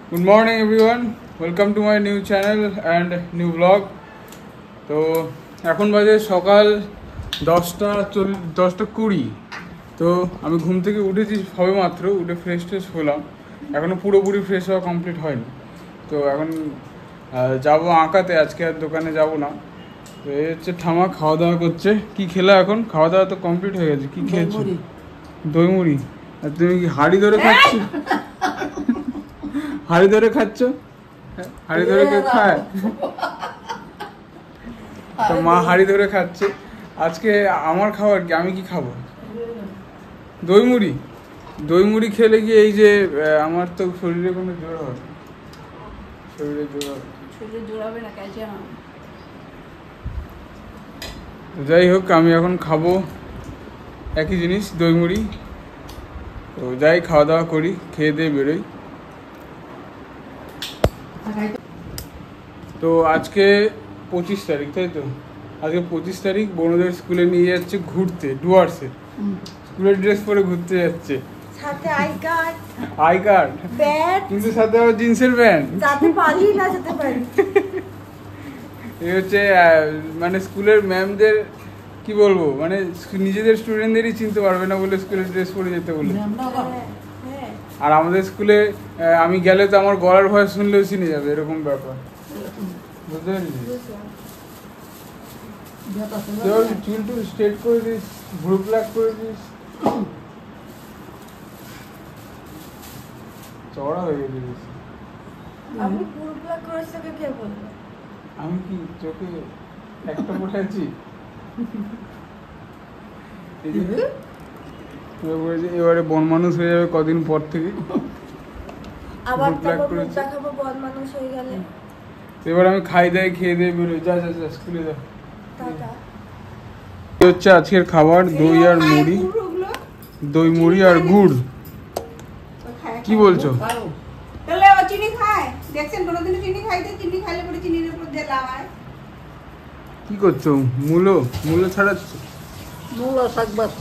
Good morning everyone. Welcome to my new channel and new vlog. তো এখন বাজে সকাল 10:20। তো আমি ঘুম থেকে উঠেছি সবে মাত্র, উঠে ফ্রেশ হলাম। এখনও পুরোপুরি ফ্রেশ হওয়া কমপ্লিট হয়নি। তো এখন যাবো আঁকাতে, আজকে আর দোকানে যাব না। তো এই হচ্ছে ঠামা খাওয়া দাওয়া করছে। কি খেলা এখন? খাওয়া দাওয়া তো কমপ্লিট হয়ে গেছে। কি খেয়েছো? দই মুড়ি। আর তুমি কি হাঁড়ি ধরে খাচ্ছ? হাঁড়ি ধরে খাচ্ছ? হাঁড়ি ধরে কেউ খায়? তো মা হাঁড়ি ধরে খাচ্ছে। আজকে আমার খাবার কি, আমি কি খাবো? দই মুড়ি। দই মুড়ি খেলে কি এই যে আমার তো শরীরে কোনো জোর হবে? শরীরে জোর হবে না। যাই হোক, আমি এখন খাবো একই জিনিস, দই মুড়ি। তো যাই খাওয়া দাওয়া করি, খেয়ে দিয়ে বেরোই। তো আজকে 25 তারিখ, তাই তো? আজকে 25 তারিখ। বোনদের স্কুলে নিয়ে যাচ্ছে ঘুরতে, ডুয়ার্সে। স্কুলের ড্রেস পরে ঘুরতে যাচ্ছে, সাথে আই কার্ড ব্যাগ, কিন্তু সাথে আবার জিন্সের প্যান্ট। যাতে পারি না যেতে পারি। এই হচ্ছে মানে স্কুলের ম্যামদের কি বলবো, মানে নিজেদের স্টুডেন্টদেরই চিনতে পারবে না বলে স্কুলের ড্রেস পরে যেতে বলে। আর আমাদের স্কুলে আমি গেলে তো আমার গলার ভয় শুনলেও চিনে যাবে, এরকম ব্যাপার। বুঝতে পারলি? চুল টুল স্ট্রেট করে দিস, ভ্রু প্লাক করে দিস, চড়া হয়ে গেছে। আপনি ভ্রু প্লাক করেছে কে বলবে? আমি কি চোখে একটা পড়ে আছি? এবারে বন মানুষ হয়ে যাবে কদিন পর থেকে। আবার দেখাবো বন মানুষ হয়ে গেলে। এবার আমি খাই দাই, খেয়ে দিয়ে বেরোই। যা যা যা, স্কুলে যা। হচ্ছে আজকের খাবার দই আর মুড়ি, দই মুড়ি আর গুড়। কি বলছো? তাহলে ও চিনি খায়? দেখছেন কোনোদিন চিনি খাইতে? চিনি খাইলে পরে চিনির উপর দিয়ে লাগায়। কি করছো? মূলো ছাড়াচ্ছ? মূলো শাকবাদ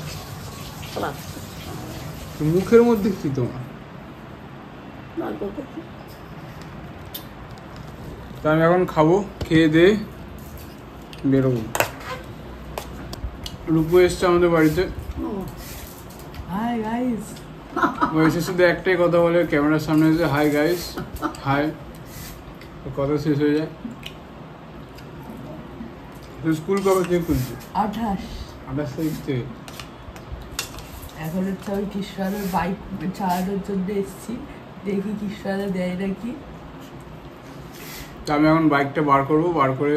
মুখের মধ্যে কি তোমার? তো আমি এখন খাবো, খেয়ে দিয়ে বেরোবো। রূপু এসছে আমাদের বাড়িতে। Hi guys. ও এসে শুধু একটাই কথা বলে ক্যামেরার সামনে এসে, হাই গাইস, হাই। কথা শেষ হয়ে যায়। স্কুল কবে থেকে খুলছে? 28 তারিখ থেকে। এখন হচ্ছে আমি কৃষ্ণাদের বাইক চালানোর জন্য এসেছি, দেখি কৃষ্ণাদা দেয় নাকি। আমি এখন বাইকটা বার করবো, বার করে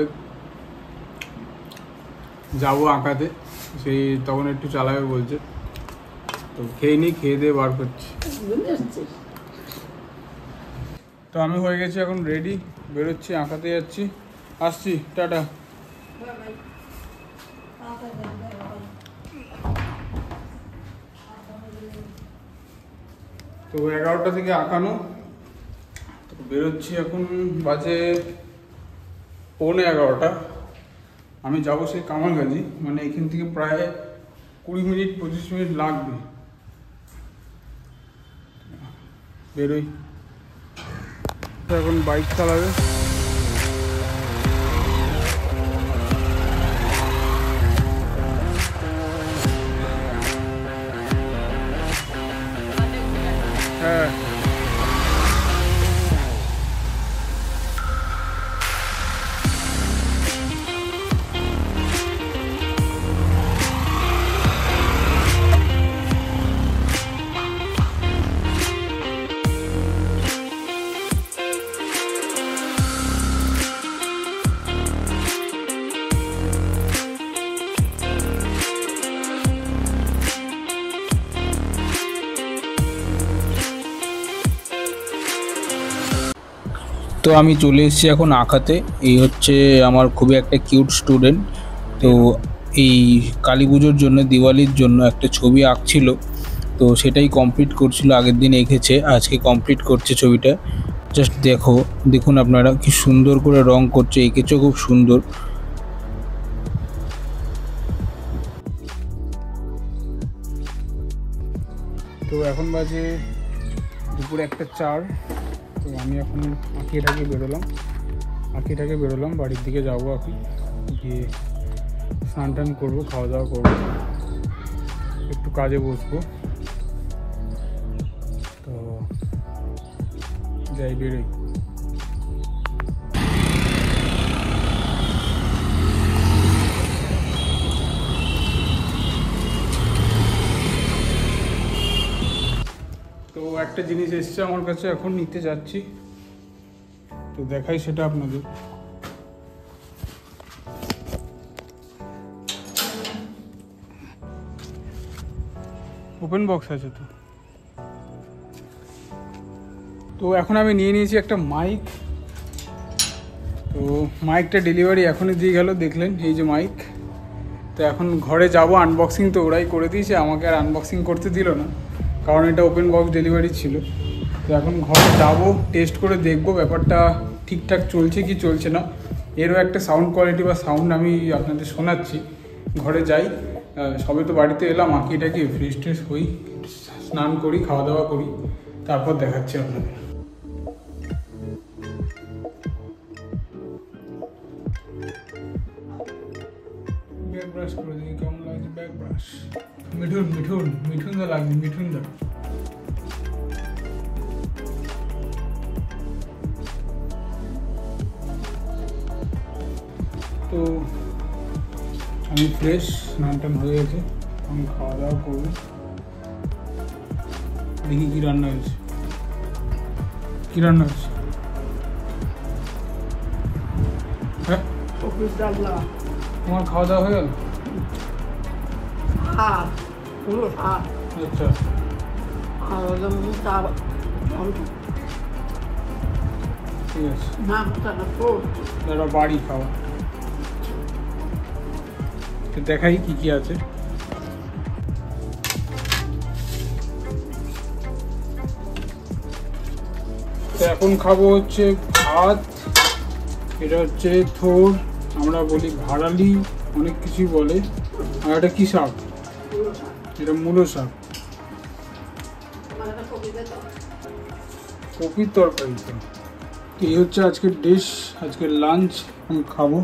যাবো আঁকাতে। সেই তখন একটু চালাবে বলছে, তো খেয়ে নিই, খেয়ে দিয়ে বার করছি। তো আমি হয়ে গেছি এখন রেডি, বেরোচ্ছি, আঁকাতে যাচ্ছি। আসছি, টাটা। তো 11টা থেকে আঁকানো, তো বেরোচ্ছি। এখন বাজে 11:15। আমি যাবো সেই কামালগাজি, মানে এখান থেকে প্রায় 20-25 মিনিট লাগবে। বেরোই, এখন বাইক চালাবে। হ্যাঁ, তো আমি চলে এসেছি এখন আঁকাতে। এই হচ্ছে আমার খুবই একটা কিউট স্টুডেন্ট। তো এই কালী পুজোর জন্য, দিওয়ালির জন্য একটা ছবি আঁকছিল, তো সেটাই কমপ্লিট করছিল। আগের দিন এঁকেছে, আজকে কমপ্লিট করছে ছবিটা। জাস্ট দেখুন আপনারা কি সুন্দর করে রং করছে, এঁকেছে খুব সুন্দর। তো এখন বাজে দুপুর 1:04। তো তো আমি এখন আঁকিটাকে বেরোলাম বাড়ির দিকে যাবো। এখন গিয়ে স্নান টান করবো, খাওয়া দাওয়া করবো, একটু কাজে বসবো। তো যাই, বেরোই। তো একটা জিনিস এসছে আমার কাছে, এখন নিতে যাচ্ছি, তো দেখাই সেটা আপনাদের। ওপেন বক্স আছে তো এখন আমি নিয়ে নিয়েছি একটা মাইক। তো মাইকটা ডেলিভারি এখনই দিয়ে গেল, দেখলেন এই যে মাইক। তো এখন ঘরে যাব, আনবক্সিং তো ওরাই করে দিয়েছে, আমাকে আর আনবক্সিং করতে দিল না, কারণ এটা ওপেন বক্স ডেলিভারি ছিল। তো এখন ঘরে যাব, টেস্ট করে দেখব ব্যাপারটা ঠিকঠাক চলছে কি চলছে না। এরও একটা সাউন্ড কোয়ালিটি বা সাউন্ড আমি আপনাদের শোনাচ্ছি। ঘরে যাই, সবে তো বাড়িতে এলাম, আঁকিটাকে ফ্রেশ ট্রেশ হই, স্নান করি, খাওয়া দাওয়া করি, তারপর দেখাচ্ছি আপনাদের। ব্যাক ব্রাশ করে দিই, কেমন লাগছে ব্যাক ব্রাশ? মিঠুন দা লাগবে, মিঠুন দা। তো আমি ফ্রেশ, স্নান টান হয়ে গেছে, আমি খাওয়া দাওয়া করবো। দেখি কি রান্না হয়েছে। হ্যাঁ, তোমার খাওয়া দাওয়া হয়ে গেল? আচ্ছা, ঠিক আছে, দাদা বাড়ি খাওয়া। তো দেখাই কি কি আছে। তো এখন খাবো হচ্ছে ভাত, এটা হচ্ছে থোর, আমরা বলি ভাড়ালি, অনেক কিছুই বলে। আর এটা কি শাক? এটা মূলো শাক, কপির তরকারি। তো এই হচ্ছে আজকের ডিশ, আজকের লাঞ্চ আমি খাবো।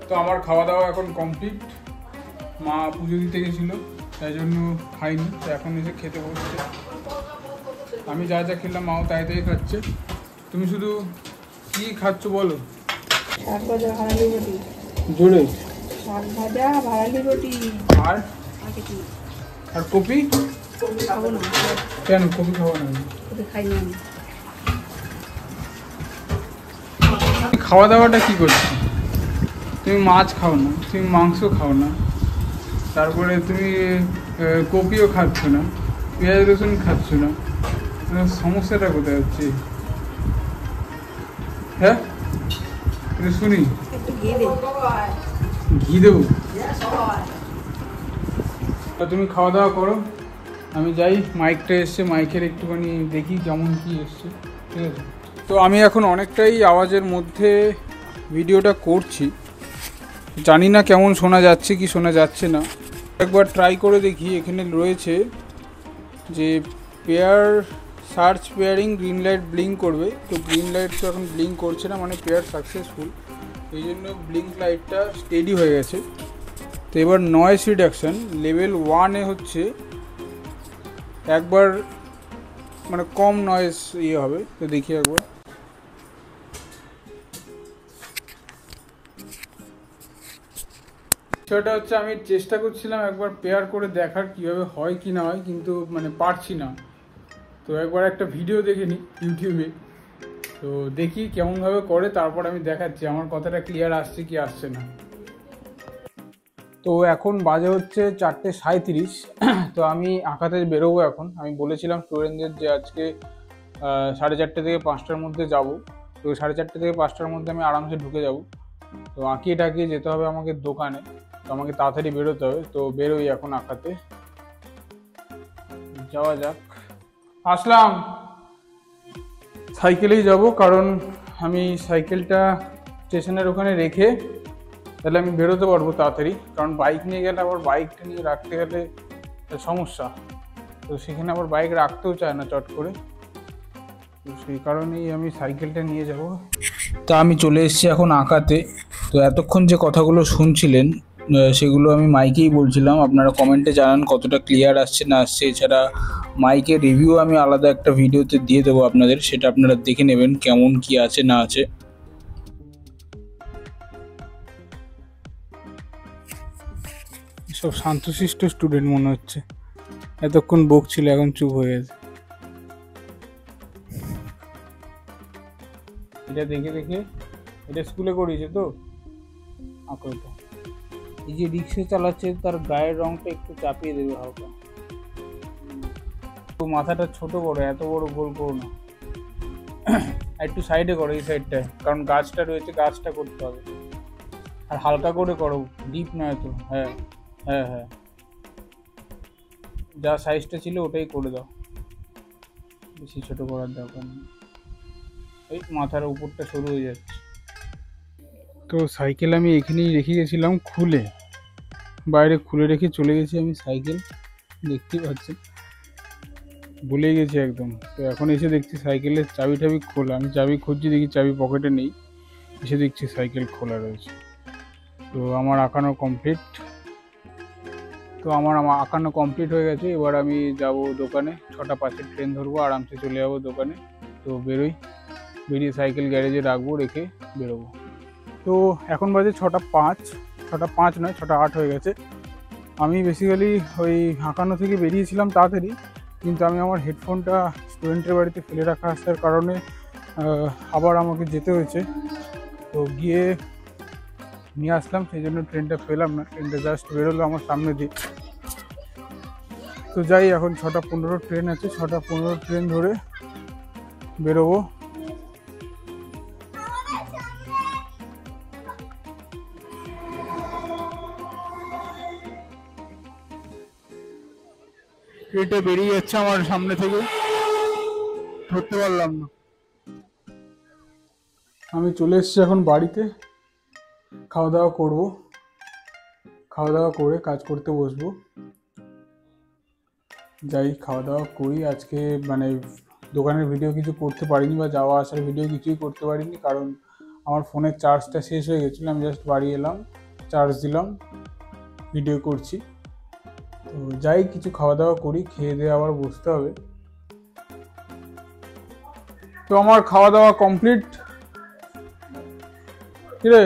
তো আমার খাওয়া দাওয়া এখন কমপ্লিট। মা পুজো দিতে গেছিলো, তাই জন্য খাইনি, তো এখন এসে খেতে বসছে। আমি যা যা খেলাম মাও তাই তাই খাচ্ছে। তুমি শুধু কি খাচ্ছ বলো? শাক ভাজা ভাড়ালি রুটি। জোরে। শাক ভাজা ভাড়ালি রুটি। আর আর কপি? কপি খাবো না। কেন কপি খাবো না? কপি খাই না আমি। খাওয়া দাওয়াটা কি করছো? তুমি মাছ খাও না, তুমি মাংস খাও না, তারপরে তুমি কপিও খাচ্ছ না, পেঁয়াজ রসুন খাচ্ছ না, সমস্যাটা কোথায় হচ্ছে? হ্যাঁ, শুনি। ঘি দেবো? তুমি খাওয়া দাওয়া করো, আমি যাই। মাইকটা এসছে, মাইকের একটুখানি দেখি কেমন কি এসছে, ঠিক আছে? তো আমি এখন অনেকটাই আওয়াজের মধ্যে ভিডিওটা করছি, জানি না কেমন শোনা যাচ্ছে কি শোনা যাচ্ছে না। একবার ট্রাই করে দেখি। এখানে রয়েছে যে search pairing green light blink করবে, তো গ্রিন লাইট তো এখন ব্লিঙ্ক করছে না, মানে পেয়ার সাকসেসফুল, এই জন্য ব্লিঙ্ক লাইটটা স্টেডি হয়ে গেছে। তো এবার নয়েজ রিডাকশান লেভেল 1-এ হচ্ছে একবার মানে কম নয়েজ হবে। তো দেখি একবার। সেটা হচ্ছে আমি চেষ্টা করছিলাম একবার পেয়ার করে দেখার কীভাবে হয় কি না হয়, কিন্তু মানে পারছি না। তো একবার একটা ভিডিও দেখে নিই ইউটিউবে, তো দেখি কেমনভাবে করে, তারপর আমি দেখাচ্ছি আমার কথাটা ক্লিয়ার আসছে কি আসছে না। তো এখন বাজে হচ্ছে 4:37। তো আমি আঁকাতে বেরোবো এখন। আমি বলেছিলাম স্টুডেন্টদের যে আজকে 4:30 থেকে 5টার মধ্যে যাব। তো 4:30 থেকে 5টার মধ্যে আমি আরামসে ঢুকে যাব। তো আঁকিয়ে টাকিয়ে যেতে হবে আমাকে দোকানে, তো আমাকে তাড়াতাড়ি বেরোতে হবে। তো বেরোই এখন আঁকাতে, যাওয়া যাক। আসলাম। সাইকেলেই যাব, কারণ আমি সাইকেলটা স্টেশনের ওখানে রেখে তাহলে আমি বেরোতে পারবো তাড়াতাড়ি, কারণ বাইক নিয়ে গেলে আবার বাইকটা নিয়ে রাখতে গেলে সমস্যা, তো সেখানে আবার বাইক রাখতেও চায় না চট করে, তো সেই কারণেই আমি সাইকেলটা নিয়ে যাব। তা আমি চলে এসেছি এখন আঁকাতে। তো এতক্ষণ যে কথাগুলো শুনছিলেন সেগুলো আমি মাইকেই বলছিলাম, আপনারা কমেন্টে জানান কতটা ক্লিয়ার আসছে না আসছে। এছাড়া মাইকের রিভিউ আমি আলাদা একটা ভিডিওতে দিয়ে দেবো আপনাদের, সেটা আপনারা দেখে নেবেন কেমন কি আছে না আছে। সব শান্তশিষ্ট স্টুডেন্ট মনে হচ্ছে, এতক্ষণ বকছিল এখন চুপ হয়ে গেছে। এটা দেখে দেখে এটা স্কুলে করিয়েছে তো আঁকোটা। এই যে রিক্সা চালাচ্ছে তার গায়ের রংটা একটু চাপিয়ে দেবে হালকা, তো মাথাটা ছোট করো, এত বড় গোল করো না, একটু সাইডে করো এই সাইডটায়, কারণ গাছটা রয়েছে, গাছটা করতে হবে, আর হালকা করে করো, ডিপ নয় তো। হ্যাঁ হ্যাঁ হ্যাঁ, যা সাইজটা ছিল ওটাই করে দাও, বেশি ছোট করার দরকার নেই। এই মাথার উপরটা সরু হয়ে যাচ্ছে। তো সাইকেল আমি এখানেই রেখে গেছিলাম খুলে, বাইরে খুলে রেখে চলে গেছি আমি সাইকেল, দেখতেই পাচ্ছি ভুলে গেছি একদম। তো এখন এসে দেখছি সাইকেলের চাবি টাবি খোলা, আমি চাবি খুঁজছি, দেখি চাবি পকেটে নেই, এসে দেখছি সাইকেল খোলা রয়েছে। তো আমার আঁকানো কমপ্লিট, আঁকানো কমপ্লিট হয়ে গেছে। এবার আমি যাব দোকানে, 6টা 5-এর ট্রেন ধরবো, আরামসে চলে যাবো দোকানে। তো বেরিয়ে সাইকেল গ্যারেজে রাখবো, রেখে বেরোবো। তো এখন বাজে 6টা 5, 6টা 5 নয় 6টা 8 হয়ে গেছে। আমি বেসিক্যালি ওই আঁকানো থেকে বেরিয়েছিলাম তাড়াতাড়ি, কিন্তু আমি আমার হেডফোনটা স্টুডেন্টের বাড়িতে ফেলে রাখা আসার কারণে আবার আমাকে যেতে হয়েছে। তো গিয়ে নিয়ে আসলাম, সেই জন্য ট্রেনটা পেলাম না, ট্রেনটা জাস্ট বেরোলো আমার সামনে দিয়ে। তো যাই, এখন 6টা 15 ট্রেন আছে, 6টা 15 ট্রেন ধরে বেরোবো। ট্রেনটা বেরিয়ে যাচ্ছে আমার সামনে থেকে, ধরতে পারলাম না। আমি চলে এসেছি এখন বাড়িতে, খাওয়া দাওয়া করবো, খাওয়া দাওয়া করে কাজ করতে বসবো। যাই খাওয়া দাওয়া করি। আজকে মানে দোকানের ভিডিও কিছু করতে পারিনি, বা যাওয়া আসার ভিডিও কিছুই করতে পারিনি, কারণ আমার ফোনের চার্জটা শেষ হয়ে গেছিলো। আমি জাস্ট বাড়ি এলাম, চার্জ দিলাম, ভিডিও করছি। তো যাই কিছু খাওয়া দাওয়া করি, খেয়ে দিয়ে আবার বসতে হবে। তো আমার খাওয়া দাওয়া কমপ্লিট। কিরে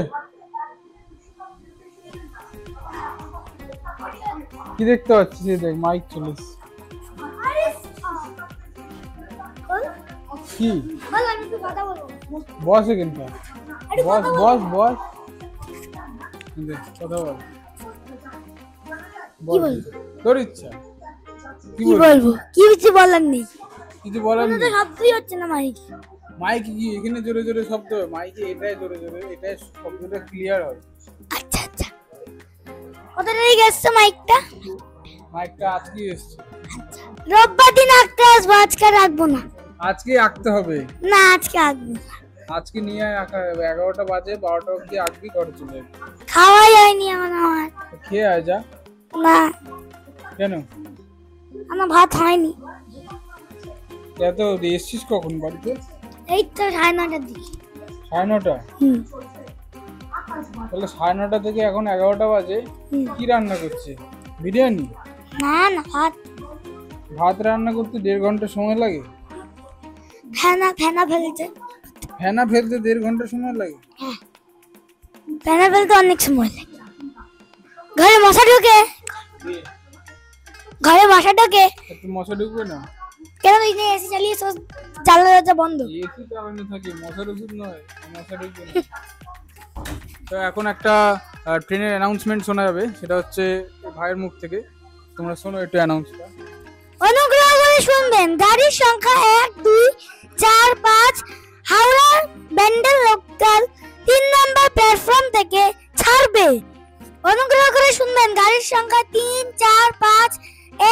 কি দেখতে পাচ্ছিস? দেখ মাইক চলে কি বস এখানটা, বস বস বস, কথা বল, তোর ইচ্ছা কি বলবো, কিছু বলার নেই, কিছু বলার নেই। শব্দই হচ্ছে না মাইক, মাইক কি এখানে জোরে জোরে শব্দ হয়? মাইকে এটাই জোরে জোরে, এটাই শব্দটা ক্লিয়ার হয়। আচ্ছা আচ্ছা, কোথা থেকে এসছে মাইকটা? মাইকটা আজকে এসছে, রোববার দিন আঁকতে আসবো, আজকে রাখবো না। আজকে আঁকতে হবে না, আজকে আঁকবো না, আজকে নিয়ে আঁকা হবে। 11টা বাজে, 12টা অব্দি আঁকবি, ঘরে চলে যাবি। খাওয়াই হয়নি আমার। খেয়ে আয় যা। না, কেন? আমার ভাত হয়নি। এত এসছিস কখন বাড়িতে? এই তো 9:30টার দিকে। 9:30? তাহলে 9:30 থেকে এখন 11টা বাজে, কি রান্না করছে? বিরিয়ানি? না না, ভাত রান্না করতে 1.5 ঘন্টা সময় লাগে? ফেনা ফেলছে। ফেনা ফেলতে 1.5 ঘন্টা সময় লাগে? ফেনা ফেলতে অনেক সময় লাগে। ঘরে মশা ঢোকে, ঘরে মশা ঢোকে। একটু মশা ঢুকবে না? কেন তুই এসি চালিয়ে জানলা দরজা বন্ধ? এসি চালানো থাকে, মশার ওষুধ নয়, মশা ঢুকবে না। তো এখন একটা ট্রেনের অ্যানাউন্সমেন্ট শোনা যাবে, সেটা হচ্ছে ভাইয়ের মুখ থেকে। তোমরা শোনো একটু অ্যানাউন্সটা। অনুগ্রহ করে শুনবেন, গাড়ির সংখ্যা 1, 2, 4, 5 হাওড়া ব্যান্ডেল লোকাল 3 নম্বর প্ল্যাটফর্ম থেকে ছাড়বে। অনুগ্রহ করে শুনবেন, গাড়ির সংখ্যা 3, 4, 5,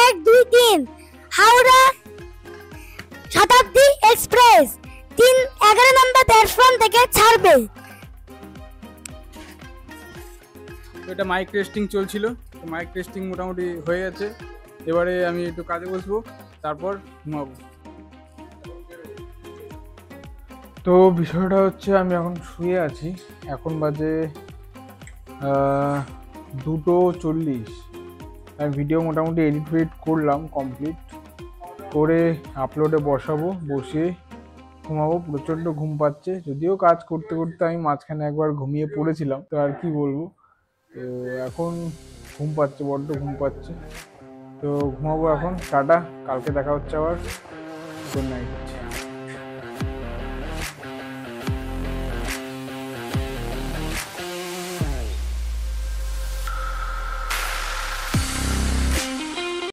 1, 2, 3 হাওড়া শতাব্দী এক্সপ্রেস 11 নম্বর প্ল্যাটফর্ম থেকে ছাড়বে। তো এটা মাইক টেস্টিং চলছিল, তো মাইক টেস্টিং মোটামুটি হয়ে গেছে। এবারে আমি একটু কাজে বসবো, তারপর ঘুমাবো। তো বিষয়টা হচ্ছে আমি এখন শুয়ে আছি, এখন বাজে 2:40। আমি ভিডিও মোটামুটি এডিট করলাম, কমপ্লিট করে আপলোডে বসাবো, বসিয়ে ঘুমাবো। প্রচণ্ড ঘুম পাচ্ছে, যদিও কাজ করতে করতে আমি মাঝখানে একবার ঘুমিয়ে পড়েছিলাম, তো আর কি বলবো। তো এখন ঘুম পাচ্ছে, বড্ড ঘুম পাচ্ছে। তো ঘুমাবো এখন, টাটা, কালকে দেখা হচ্ছে আবার, গুড নাইট।